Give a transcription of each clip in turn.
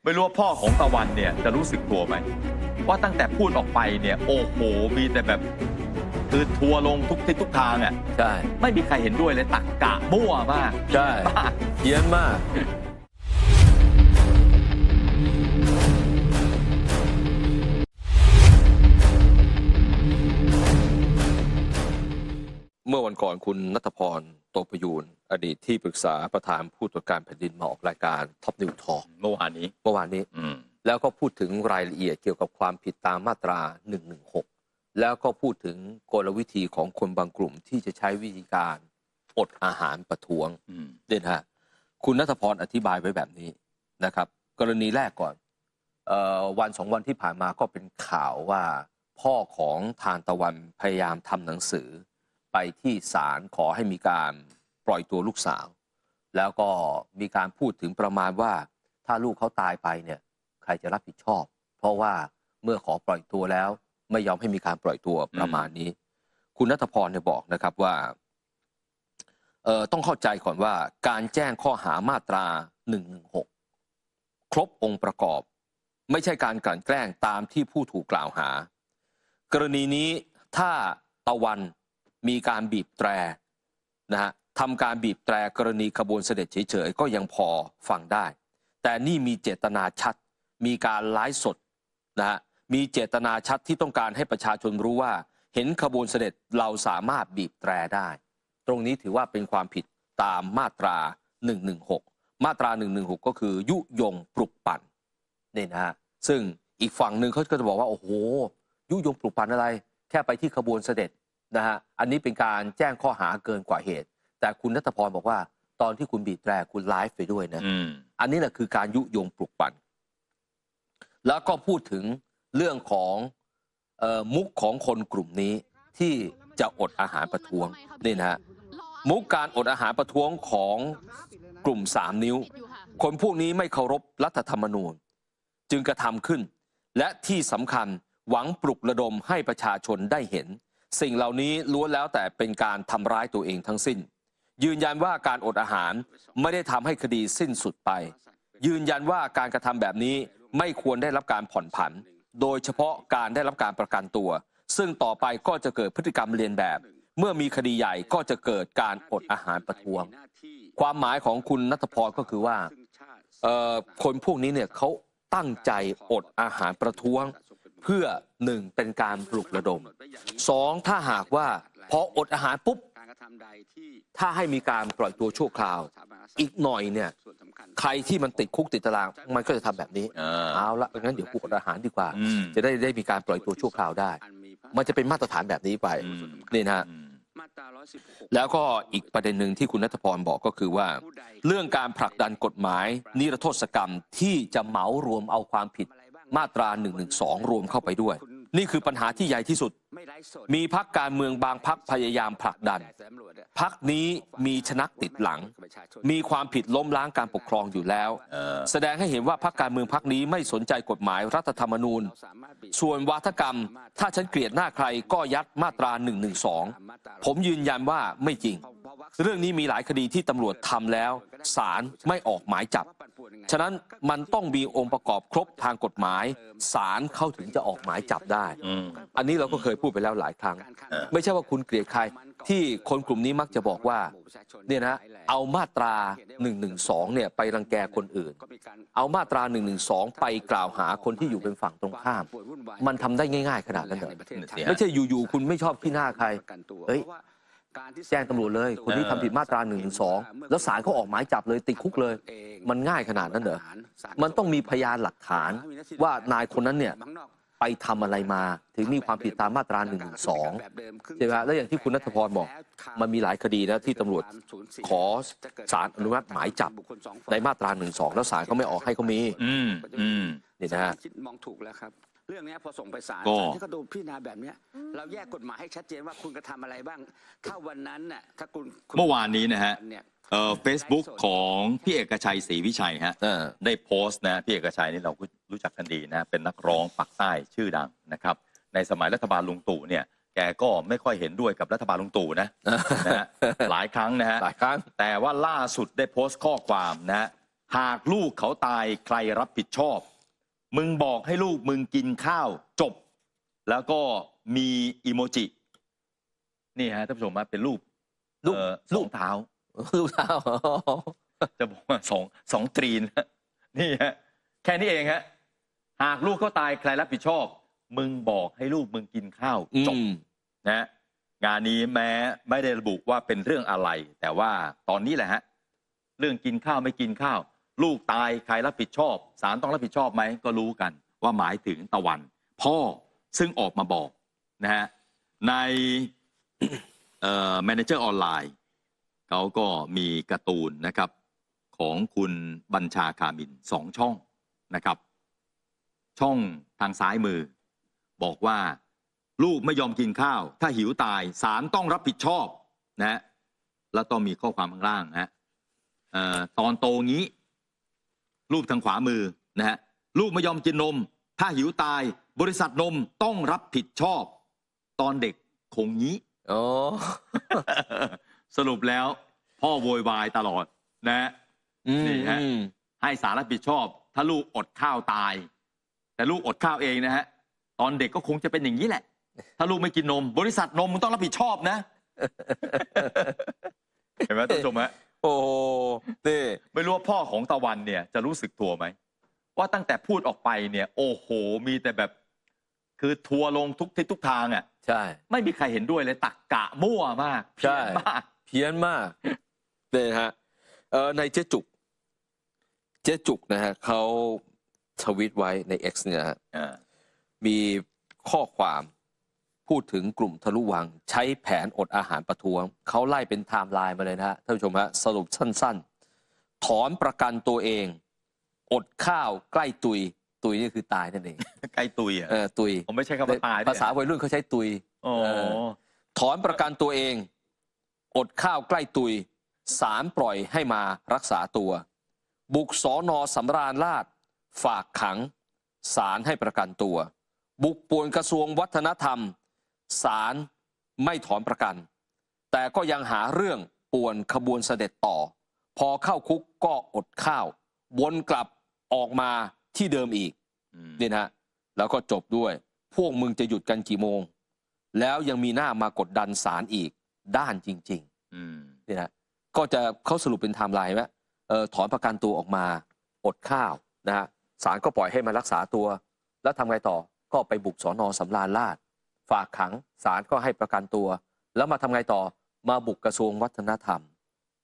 ไม่รู้ว่าพ่อของตะวันเนี่ยจะรู้สึกตัวไหมว่าตั้งแต่พูดออกไปเนี่ยโอ้โหมีแต่แบบคือทัวร์ลงทุกทิศทุกทางอ่ะใช่ ไม่มีใครเห็นด้วยเลยตักกะมั่วมาก ใช่ มาก เพี้ยนมากเมื่อวันก่อนคุณณัฐพร โตประยูรอดีตที่ปรึกษาประธานผู้ตรวจการแผ่นดินมาออกรายการท็อปนิวทอล์กเมื่อวานนี้ แล้วก็พูดถึงรายละเอียดเกี่ยวกับความผิดตามมาตรา 116 แล้วก็พูดถึงกลวิธีของคนบางกลุ่มที่จะใช้วิธีการอดอาหารประท้วงเนี่ยนะฮะคุณณัฐพรอธิบายไว้แบบนี้นะครับ กรณีแรกก่อนวัน2 วันที่ผ่านมาก็เป็นข่าวว่าพ่อของทานตะวันพยายามทำหนังสือไปที่ศาลขอให้มีการปล่อยตัวลูกสาวแล้วก็มีการพูดถึงประมาณว่าถ้าลูกเขาตายไปเนี่ยใครจะรับผิดชอบเพราะว่าเมื่อขอปล่อยตัวแล้วไม่ยอมให้มีการปล่อยตัวประมาณนี้คุณณัฐพรเนี่ยบอกนะครับว่าต้องเข้าใจก่อนว่าการแจ้งข้อหามาตรา 116 ครบองค์ประกอบไม่ใช่การกลั่นแกล้งตามที่ผู้ถูกกล่าวหากรณีนี้ถ้าตะวันมีการบีบแตรนะฮะทำการบีบแตรกรณีขบวนเสด็จเฉยๆก็ยังพอฟังได้แต่นี่มีเจตนาชัดมีการไลฟ์สดนะฮะมีเจตนาชัดที่ต้องการให้ประชาชนรู้ว่าเห็นขบวนเสด็จเราสามารถบีบแตรได้ตรงนี้ถือว่าเป็นความผิดตามมาตรา 116 มาตรา 116 ก็คือยุยงปลุกปั่นนี่นะฮะซึ่งอีกฝั่งหนึ่งเขาก็จะบอกว่าโอ้โหยุยงปลุกปั่นอะไรแค่ไปที่ขบวนเสด็จนะฮะอันนี้เป็นการแจ้งข้อหาเกินกว่าเหตุแต่คุณณัฐพรบอกว่าตอนที่คุณบีบแตรคุณไลฟ์ไปด้วยนะอันนี้แหละคือการยุยงปลุกปั่นแล้วก็พูดถึงเรื่องของมุกของคนกลุ่มนี้ที่จะอดอาหารประท้วงนี่นะฮะมุกการอดอาหารประท้วงของกลุ่ม3 นิ้วคนพวกนี้ไม่เคารพรัฐธรรมนูญจึงกระทำขึ้นและที่สำคัญหวังปลุกระดมให้ประชาชนได้เห็นสิ่งเหล่านี้ล้วนแล้วแต่เป็นการทำร้ายตัวเองทั้งสิ้นยืนยันว่าการอดอาหารไม่ได้ทำให้คดีสิ้นสุดไปยืนยันว่าการกระทำแบบนี้ไม่ควรได้รับการผ่อนผันโดยเฉพาะการได้รับการประกันตัวซึ่งต่อไปก็จะเกิดพฤติกรรมเลียนแบบเมื่อมีคดีใหญ่ก็จะเกิดการอดอาหารประท้วงความหมายของคุณณัฐพรก็คือว่าคนพวกนี้เนี่ยเขาตั้งใจอดอาหารประท้วงเพื่อ1เป็นการปลุกระดม2ถ้าหากว่าพออดอาหารปุ๊บถ้าให้มีการปล่อยตัวชั่วคราวอีกหน่อยเนี่ยใครที่มันติดคุกติดตารางมันก็จะทำแบบนี้เอาละงั้นเดี๋ยวกูอดอาหารดีกว่าจะได้มีการปล่อยตัวชั่วคราวได้มันจะเป็นมาตรฐานแบบนี้ไปนี่นะแล้วก็อีกประเด็นหนึ่งที่คุณณัฐพรบอกก็คือว่าเรื่องการผลักดันกฎหมายนิรโทษกรรมที่จะเหมารวมเอาความผิดมาตรา 112 รวมเข้าไปด้วยนี่คือปัญหาที่ใหญ่ที่สุดมีพรรคการเมืองบางพรรคพยายามผลักดันพรรคนี้มีชนักติดหลังมีความผิดล้มล้างการปกครองอยู่แล้วแสดงให้เห็นว่าพรรคการเมืองพรรคนี้ไม่สนใจกฎหมายรัฐธรรมนูญส่วนวาทกรรมถ้าฉันเกลียดหน้าใครก็ยัดมาตรา 112 ผมยืนยันว่าไม่จริงเรื่องนี้มีหลายคดีที่ตำรวจทำแล้วศาลไม่ออกหมายจับฉะนั้นมันต้องมีองค์ประกอบครบทางกฎหมายศาลเข้าถึงจะออกหมายจับได้อันนี้เราก็เคยพูดไปแล้วหลายครั้งไม่ใช่ว่าคุณเกลียดใครที่คนกลุ่มนี้มักจะบอกว่าเนี่ยนะเอามาตรา 112 เนี่ยไปรังแกคนอื่นเอามาตรา 112 ไปกล่าวหาคนที่อยู่เป็นฝั่งตรงข้ามมันทำได้ง่ายๆขนาดนั้นเหรอไม่ใช่อยู่ๆคุณไม่ชอบขี้หน้าใครเฮ้ยแจ้งตำรวจเลยคนที่ทำผิดมาตรา 112 แล้วศาลเขาออกหมายจับเลยติดคุกเลยมันง่ายขนาดนั้นเหรอมันต้องมีพยานหลักฐานว่านายคนนั้นเนี่ยไปทำอะไรมาถึงมีความผิดตามมาตรา 112 ใช่ไหมแล้วอย่างที่คุณณัฐพรบอกมันมีหลายคดีนะที่ตำรวจขอศาลอนุมัติหมายจับในมาตรา 112 แล้วศาลเขาไม่ออกให้เขามีนี่นะฮะมองถูกแล้วครับเรื่องนี้พอส่งไปศาลที่เขาดูพิจารณาแบบนี้เราแยกกฎหมายให้ชัดเจนว่าคุณกระทำอะไรบ้างถ้าวันนั้นน่ะถ้าคุณเมื่อวานนี้นะฮะFacebook ของพี่เอกชัยศรีวิชัยฮะได้โพสต์นะพี่เอกชัยนี่เราก็รู้จักกันดีนะเป็นนักร้องปากใต้ชื่อดังนะครับในสมัยรัฐบาลลุงตู่เนี่ยแกก็ไม่ค่อยเห็นด้วยกับรัฐบาลลุงตู่นะหลายครั้งนะฮะหลายครั้งแต่ว่าล่าสุดได้โพสต์ข้อความนะฮะ หากลูกเขาตายใครรับผิดชอบ มึงบอกให้ลูกมึงกินข้าวจบ แล้วก็มีอีโมจินี่ฮะท่านผู้ชมมาเป็นรูปสองเท้า ลูกเท้า จะบอกว่าสองตรีนนี่ฮะแค่นี้เองฮะหากลูกเขาตายใครรับผิดชอบ มึงบอกให้ลูกมึงกินข้าวจบนะงานนี้แม้ไม่ได้ระบุว่าเป็นเรื่องอะไร แต่ว่าตอนนี้แหละฮะเรื่องกินข้าวไม่กินข้าว ลูกตายใครรับผิดชอบศาลต้องรับผิดชอบไหมก็รู้กันว่าหมายถึงตะวันพ่อซึ่งออกมาบอกนะฮะในแมเนเจอร์ออนไลน์เขาก็มีการ์ตูนนะครับของคุณบัญชาคามิน2 ช่องนะครับช่องทางซ้ายมือบอกว่าลูกไม่ยอมกินข้าวถ้าหิวตายศาลต้องรับผิดชอบนะแล้วต้องมีข้อความข้างล่างนะตอนโตงี้รูปทางขวามือนะฮะลูกไม่ยอมกินนมถ้าหิวตายบริษัทนมต้องรับผิดชอบตอนเด็กคงงี้ สรุปแล้วพ่อโวยวายตลอดนะนี่ฮะให้ศาลรับผิดชอบถ้าลูกอดข้าวตายแต่ลูกอดข้าวเองนะฮะตอนเด็กก็คงจะเป็นอย่างนี้แหละถ้าลูกไม่กินนมบริษัทนมมึงต้องรับผิดชอบนะ เห็นไหมท่านผู้ชมฮะโอ้นี่ไม่รู้ว่าพ่อของตะวันเนี่ยจะรู้สึกตัวไหมว่าตั้งแต่พูดออกไปเนี่ยโอ้โหมีแต่แบบคือทัวลงทุกทิศทุกทางอ่ะใช่ไม่มีใครเห็นด้วยเลยตักกะมั่วมากเพี้ยนมากเพี้ยนมากเนี่ยฮะในเจ๊จุกนะฮะเขาทวีตไว้ใน X เนี่ยฮะมีข้อความพูดถึงกลุ่มทะลุวังใช้แผนอดอาหารประท้วงเขาไล่เป็นไทม์ไลน์มาเลยนะฮะท่านผู้ชมฮะสรุปสั้นๆถอนประกันตัวเองอดข้าวใกล้ตุยนี่คือตายนั่นเองใกล้ตุยอ่ะตุยผมไม่ใช่คำว่าตายภาษาวัยรุ่นเขาใช้ตุยถอนประกันตัวเองอดข้าวใกล้ตุยศาลปล่อยให้มารักษาตัวบุกสน.สำราญราษฎร์ฝากขังศาลให้ประกันตัวบุกป่วนกระทรวงวัฒนธรรมศาลไม่ถอนประกันแต่ก็ยังหาเรื่องป่วนขบวนเสด็จต่อพอเข้าคุกก็อดข้าววนกลับออกมาที่เดิมอีกนี่นะแล้วก็จบด้วยพวกมึงจะหยุดกันกี่โมงแล้วยังมีหน้ามากดดันศาลอีกด้านจริงๆนี่นะก็จะเขาสรุปเป็นไทม์ไลน์ว่าถอนประกันตัวออกมาอดข้าวนะฮะศาลก็ปล่อยให้มารักษาตัวแล้วทำไงต่อก็ไปบุกสน.สำราญราษฎร์ฝากขังศาลก็ให้ประกันตัวแล้วมาทำไงต่อมาบุกกระทรวงวัฒนธรรม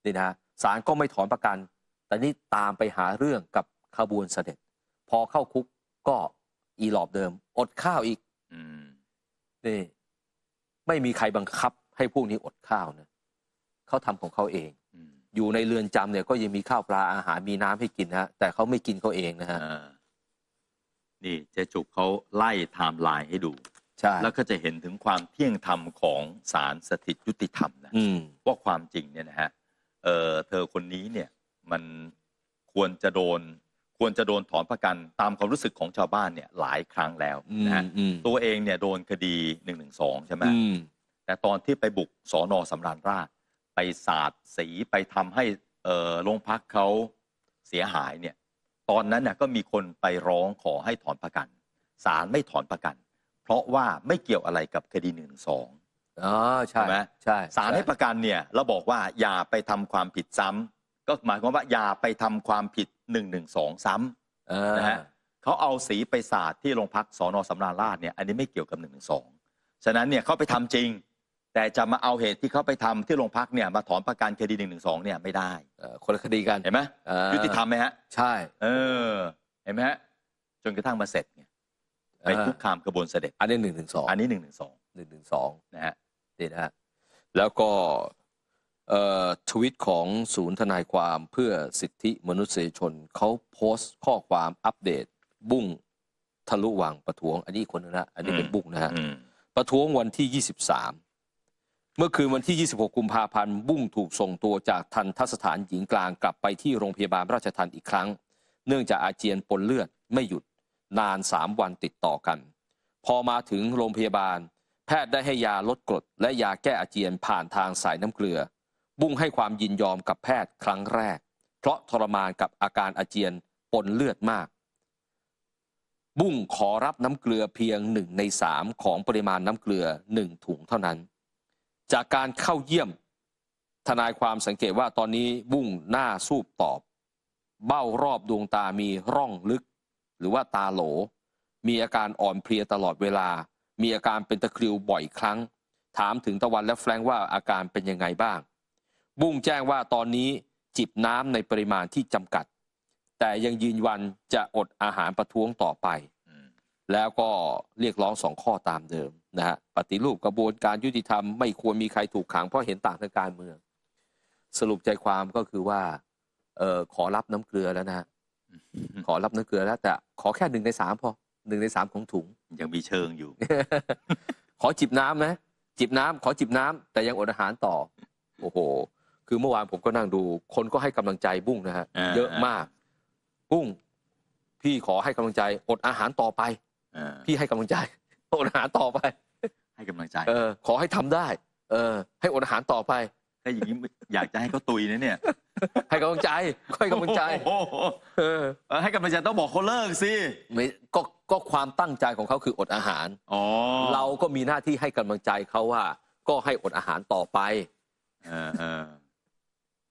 นี่นะศาลก็ไม่ถอนประกันแต่นี่ตามไปหาเรื่องกับขบวนเสด็จพอเข้าคุกก็อีหลอบเดิมอดข้าวอีกนี่ไม่มีใครบังคับให้พวกนี้อดข้าวนะเขาทำของเขาเองอยู่ในเรือนจำเนี่ยก็ยังมีข้าวปลาอาหารมีน้ำให้กินนะแต่เขาไม่กินเขาเองนะฮะนี่เจ๊จุกเขาไล่ไทม์ไลน์ให้ดูใช่แล้วก็จะเห็นถึงความเที่ยงธรรมของศาลสถิตยุติธรรมนะว่าความจริงเนี่ยนะฮะเธอคนนี้เนี่ยมันควรจะโดนถอนประกันตามความรู้สึกของชาวบ้านเนี่ยหลายครั้งแล้วนะฮะตัวเองเนี่ยโดนคดี112ใช่ไหมแต่ตอนที่ไปบุกสน.สำราญราษฎร์ไปสาดสีไปทำให้โรงพักเขาเสียหายเนี่ยตอนนั้นเนี่ยก็มีคนไปร้องขอให้ถอนประกันศาลไม่ถอนประกันเพราะว่าไม่เกี่ยวอะไรกับคดี112ใช่ไหมใช่ ศาลให้ประกันเนี่ยเราบอกว่าอย่าไปทำความผิดซ้ำก็หมายความว่าอย่าไปทำความผิด112ซ้ำนะฮะเขาเอาสีไปสาดที่โรงพักสน.สำราญราษฎร์เนี่ยอันนี้ไม่เกี่ยวกับ112ฉะนั้นเนี่ยเขาไปทำจริงแต่จะมาเอาเหตุที่เขาไปทำที่โรงพักเนี่ยมาถอนประกันคดี112เนี่ยไม่ได้คนละคดีกันเห็นไหมยุติธรรมไหมฮะใช่เห็นไหมฮะจนกระทั่งมาเสร็จเนี่ยไปคุกคามกระบวนเสด็จอันนี้112อันนี้112นะฮะนี่นะฮะแล้วก็ทวิตของศูนย์ทนายความเพื่อสิทธิมนุษยชนเขาโพสต์ข้อความอัปเดตบุ้งทะลุวังประท้วงอันนี้คนนึงนะอันนี้เป็นบุ้งนะฮะประท้วงวันที่23เมื่อคืนวันที่26กุมภาพันธ์บุ้งถูกส่งตัวจากทัณฑสถานหญิงกลางกลับไปที่โรงพยาบาลราชทัณฑ์อีกครั้งเนื่องจากอาเจียนปนเลือดไม่หยุดนาน3 วันติดต่อกันพอมาถึงโรงพยาบาลแพทย์ได้ให้ยาลดกรดและยาแก้อาเจียนผ่านทางสายน้ำเกลือบุ้งให้ความยินยอมกับแพทย์ครั้งแรก เพราะทรมานกับอาการอาเจียนปนเลือดมาก บุ้งขอรับน้ำเกลือเพียง1 ใน 3ของปริมาณน้ำเกลือ1 ถุงเท่านั้น จากการเข้าเยี่ยมทนายความสังเกตว่าตอนนี้บุ้งหน้าซูบตอบเบ้ารอบดวงตามีร่องลึกหรือว่าตาโหลมีอาการอ่อนเพลียตลอดเวลามีอาการเป็นตะคริวบ่อยครั้งถามถึงตะวันและแฟรงค์ว่าอาการเป็นยังไงบ้างบุ้งแจ้งว่าตอนนี้จิบน้ำในปริมาณที่จำกัดแต่ยังยืนยันจะอดอาหารประท้วงต่อไปแล้วก็เรียกร้อง2 ข้อตามเดิมนะฮะปฏิรูปกระบวนการยุติธรรมไม่ควรมีใครถูกขังเพราะเห็นต่างทางการเมืองสรุปใจความก็คือว่าขอรับน้ำเกลือแล้วนะฮะขอรับน้ำเกลือแล้วแต่ขอแค่1 ใน 3พอ1 ใน 3ของถุงยังมีเชิงอยู่ ขอจิบน้ำนะจิบน้ำขอจิบน้ำแต่ยังอดอาหารต่อโอ้โหคือเมื่อวานผมก็นั่งดูคนก็ให้กำลังใจบุ้งนะฮะเยอะมากบุ้งพี่ขอให้กำลังใจอดอาหารต่อไปพี่ให้กำลังใจอดอาหารต่อไปให้กำลังใจขอให้ทำได้ให้อดอาหารต่อไปถ้าอย่างนี้อยากจะให้เขาตุยนะเนี่ยให้กำลังใจให้กำลังใจให้กำลังใจต้องบอกเขาเลิกสิไม่ก็ความตั้งใจของเขาคืออดอาหารเราก็มีหน้าที่ให้กำลังใจเขาว่าก็ให้อดอาหารต่อไป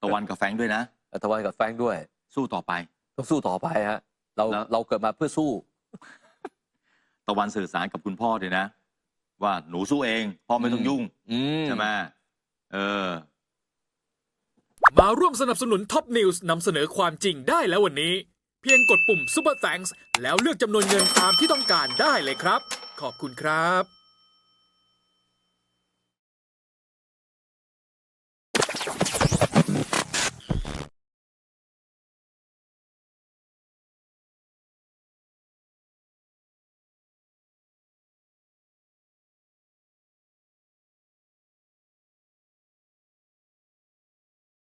ตะวันกับแฟรงค์ด้วยนะตะวันกับแฟรงค์ด้วยสู้ต่อไปต้องสู้ต่อไปฮะเราเกิดมาเพื่อสู้ตะวันสื่อสารกับคุณพ่อด้วยนะว่าหนูสู้เองพ่อไม่ต้องยุ่งใช่ไหมมาร่วมสนับสนุนท็อปนิวส์นำเสนอความจริงได้แล้ววันนี้เพียงกดปุ่ม Super Thanks แล้วเลือกจำนวนเงินตามที่ต้องการได้เลยครับขอบคุณครับ